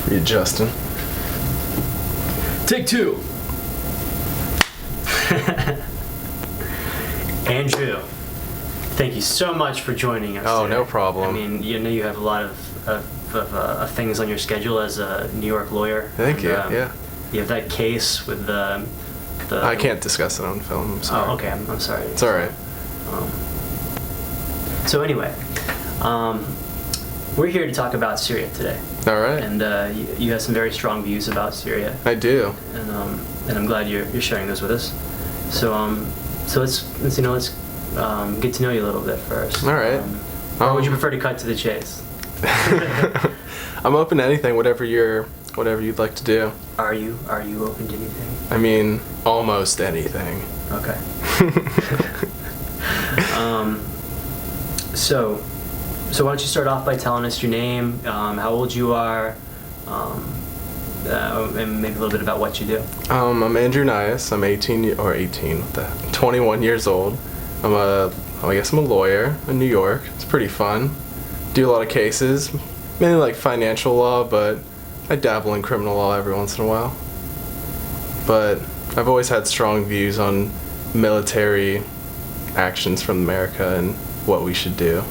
Readjusting. Take two. Andrew, thank you so much for joining us. Oh, today. no problem. I mean, you know you have a lot of things on your schedule as a New York lawyer. Thank you. Yeah. You have that case with the. I can't discuss it on film. I'm sorry. Oh, okay. I'm sorry. It's all right. So anyway, we're here to talk about Syria today. All right. And you have some very strong views about Syria. I do. And I'm glad you're sharing those with us. So let's get to know you a little bit first. All right. Or would you prefer to cut to the chase? I'm open to anything, whatever you'd like to do. Are you open to anything? I mean, almost anything. Okay. So why don't you start off by telling us your name, how old you are, and maybe a little bit about what you do. I'm Andrew Nias. I'm 21 years old. I guess I'm a lawyer in New York. It's pretty fun. Do a lot of cases, mainly like financial law, but I dabble in criminal law every once in a while. But I've always had strong views on military actions from America and what we should do.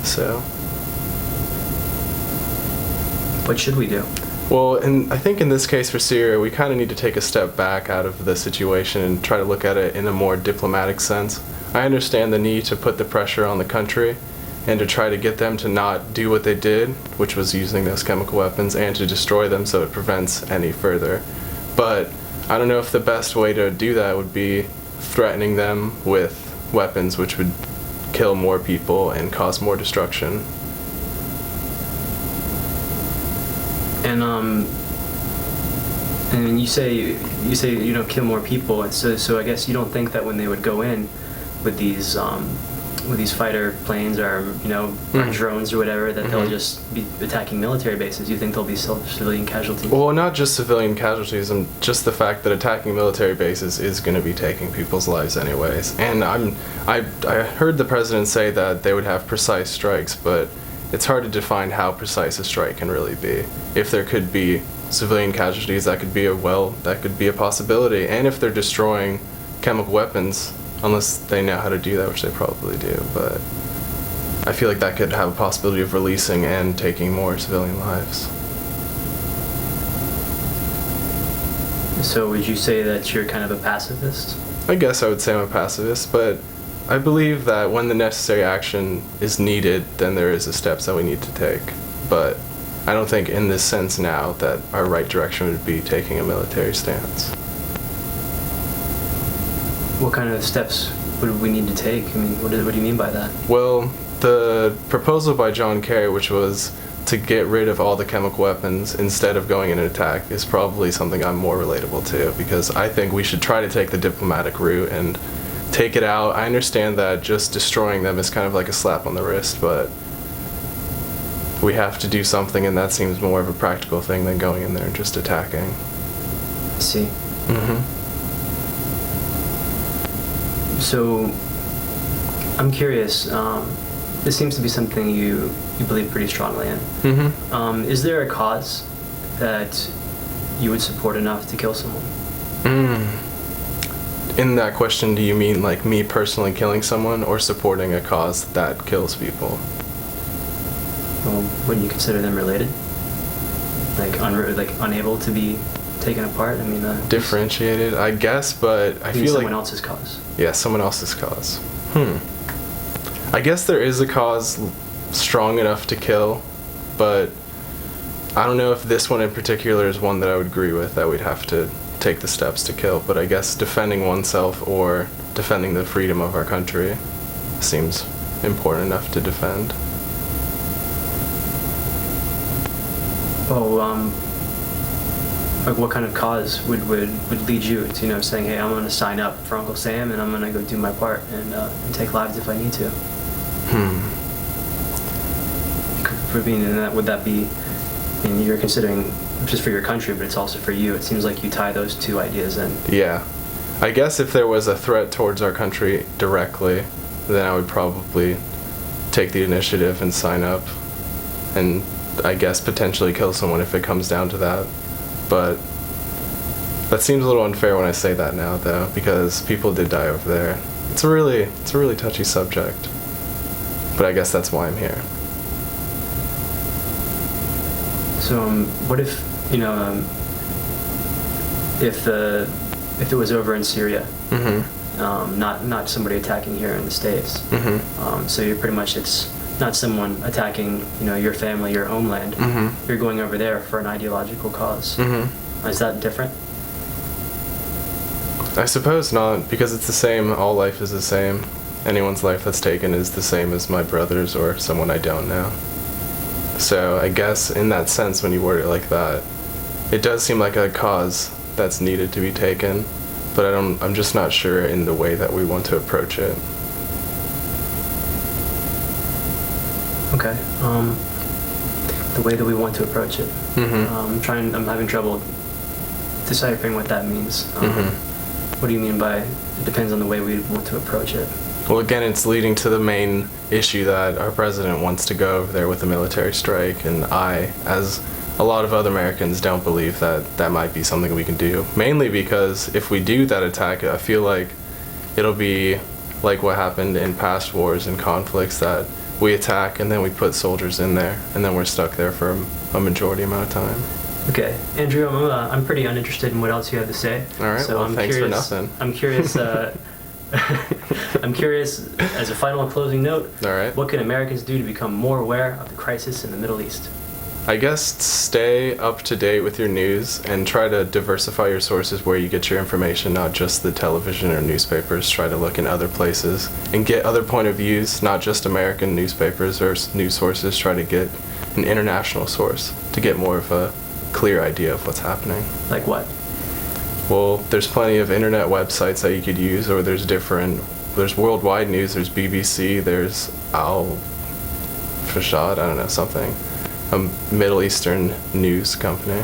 So. What should we do? Well, and I think in this case for Syria, we kind of need to take a step back out of the situation and try to look at it in a more diplomatic sense. I understand the need to put the pressure on the country and to try to get them to not do what they did, which was using those chemical weapons, and to destroy them so it prevents any further. But I don't know if the best way to do that would be threatening them with weapons which would kill more people and cause more destruction. And you say kill more people, and so I guess you don't think that when they would go in with these fighter planes or or drones or whatever that they'll just be attacking military bases. You think there'll be civilian casualties? Well, not just civilian casualties, and just the fact that attacking military bases is going to be taking people's lives anyways. And I heard the president say that they would have precise strikes, but it's hard to define how precise a strike can really be. If there could be civilian casualties, that could be a possibility. And if they're destroying chemical weapons, unless they know how to do that, which they probably do, but I feel like that could have a possibility of releasing and taking more civilian lives. So would you say that you're kind of a pacifist? I guess I would say I'm a pacifist, but I believe that when the necessary action is needed, then there is the steps that we need to take. But I don't think in this sense now that our right direction would be taking a military stance. What kind of steps would we need to take? I mean, what do you mean by that? Well, the proposal by John Kerry, which was to get rid of all the chemical weapons instead of going in an attack, is probably something I'm more relatable to, because I think we should try to take the diplomatic route and take it out. I understand that just destroying them is kind of like a slap on the wrist, but we have to do something, and that seems more of a practical thing than going in there and just attacking. I see. Mm-hmm. So, I'm curious, this seems to be something you believe pretty strongly in. Mm-hmm. Is there a cause that you would support enough to kill someone? In that question, do you mean like me personally killing someone or supporting a cause that kills people? Well, wouldn't you consider them related? Like unable to be taken apart? I mean, differentiated, I guess, but I feel like someone else's cause. Yeah, someone else's cause. I guess there is a cause strong enough to kill, but I don't know if this one in particular is one that I would agree with, that we'd have to take the steps to kill. But I guess defending oneself or defending the freedom of our country seems important enough to defend. Oh, like what kind of cause would lead you to saying, hey, I'm going to sign up for Uncle Sam and I'm going to go do my part and take lives if I need to? Would that be? I mean, you're considering just for your country, but it's also for you. It seems like you tie those two ideas in. Yeah, I guess if there was a threat towards our country directly, then I would probably take the initiative and sign up and I guess, potentially kill someone if it comes down to that. But that seems a little unfair when I say that now, though, because people did die over there. It's a really touchy subject. But I guess that's why I'm here. So, what if, if it was over in Syria, not somebody attacking here in the States. So you're pretty much, it's not someone attacking, your family, your homeland. You're going over there for an ideological cause. Is that different? I suppose not, because it's the same. All life is the same. Anyone's life that's taken is the same as my brother's or someone I don't know. So I guess in that sense, when you word it like that, it does seem like a cause that's needed to be taken, but I'm just not sure in the way that we want to approach it. Okay. The way that we want to approach it. I'm having trouble deciphering what that means. What do you mean by it depends on the way we want to approach it? Well, again, it's leading to the main issue that our president wants to go over there with a military strike, and I, as a lot of other Americans, don't believe that that might be something we can do. Mainly because if we do that attack, I feel like it'll be like what happened in past wars and conflicts, that we attack and then we put soldiers in there, and then we're stuck there for a majority amount of time. Okay, Andrew, I'm pretty uninterested in what else you have to say. All right, so well, thanks for nothing. I'm curious. I'm curious, as a final and closing note, All right. What can Americans do to become more aware of the crisis in the Middle East? I guess stay up to date with your news and try to diversify your sources where you get your information, not just the television or newspapers. Try to look in other places and get other point of views, not just American newspapers or news sources. Try to get an international source to get more of a clear idea of what's happening. Like what? Well, there's plenty of internet websites that you could use, or there's worldwide news, there's BBC, there's Al Fashad, I don't know, something. A Middle Eastern news company.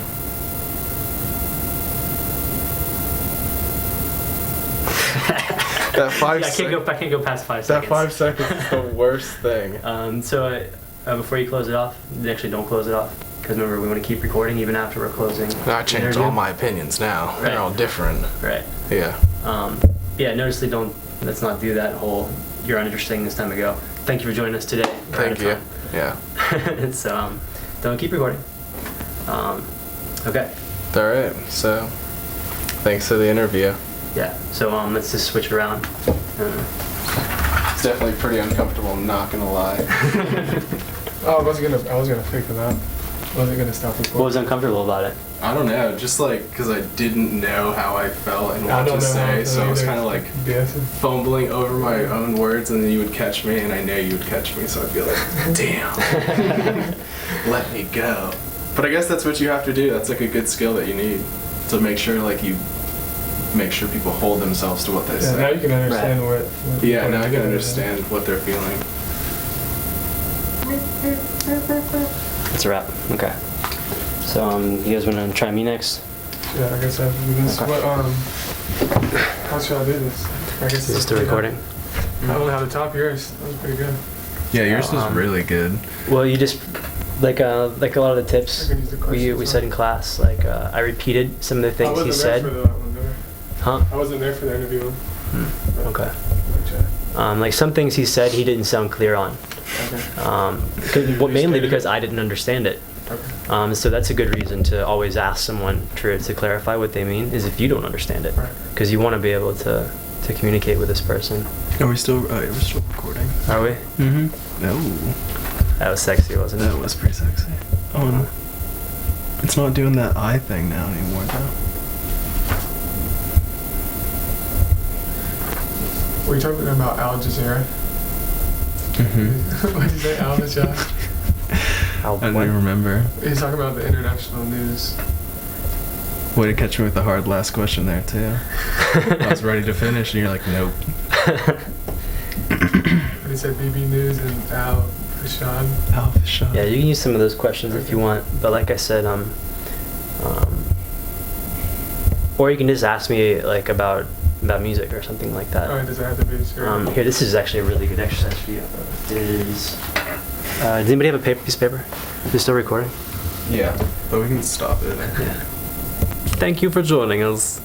That I can't go past 5 seconds. That 5 seconds is the worst thing. Before you close it off, actually don't close it off, because remember, we want to keep recording even after we're closing. I changed all my opinions now. Right. They're all different. Right. Yeah. Noticeably let's not do that whole you're uninteresting this time ago. Thank you for joining us today. Thank you. Yeah. Don't keep recording. Okay. All right. So, thanks for the interview. Yeah. So let's just switch it around. It's definitely pretty uncomfortable. I'm not gonna lie. I was gonna pick it up. I wasn't gonna stop recording. What was uncomfortable about it? I don't know, just like because I didn't know how I felt and what to say, so I was kind of like fumbling over my own words, and then you would catch me, and I know you would catch me, so I'd be like, damn, let me go. But I guess that's what you have to do. That's like a good skill that you need to make sure, like, you make sure people hold themselves to what they say. Now you can understand now I can understand what they're feeling. That's a wrap. Okay. So, you guys want to try me next? Yeah, I guess I have to do this. Okay. What, how should I do this? I guess Is this the recording? I don't have the top of yours. That was pretty good. Yeah, yours was really good. Well, you just, like a lot of the tips I can use the questions, we said in class, I repeated some of the things he said. I wasn't there for that one, did Huh? I wasn't there for the interview. Okay. Like some things he said, he didn't sound clear on. Okay. Mainly because I didn't understand it. Okay. So that's a good reason to always ask someone to clarify what they mean, is if you don't understand it, Right. because you want to be able to communicate with this person. Are we still recording? Are we? Mm-hmm. No. That was sexy, wasn't it? That was pretty sexy. Oh no. It's not doing that eye thing now anymore though. Were you talking about Al Jazeera? Mm-hmm. What did you say, Al Jazeera? I'll I don't even remember. He's talking about the international news. Way to catch me with the hard last question there too. I was ready to finish and you're like, nope. But he said BB News and Al Fashad. Alpha shot. Yeah, you can use some of those questions if you want, but like I said, or you can just ask me like about music or something like that. Alright, does it have to be sure? Here, this is actually a really good exercise for you. It is Does anybody have a piece of paper? Is it still recording? Yeah, but we can stop it. Yeah. Thank you for joining us.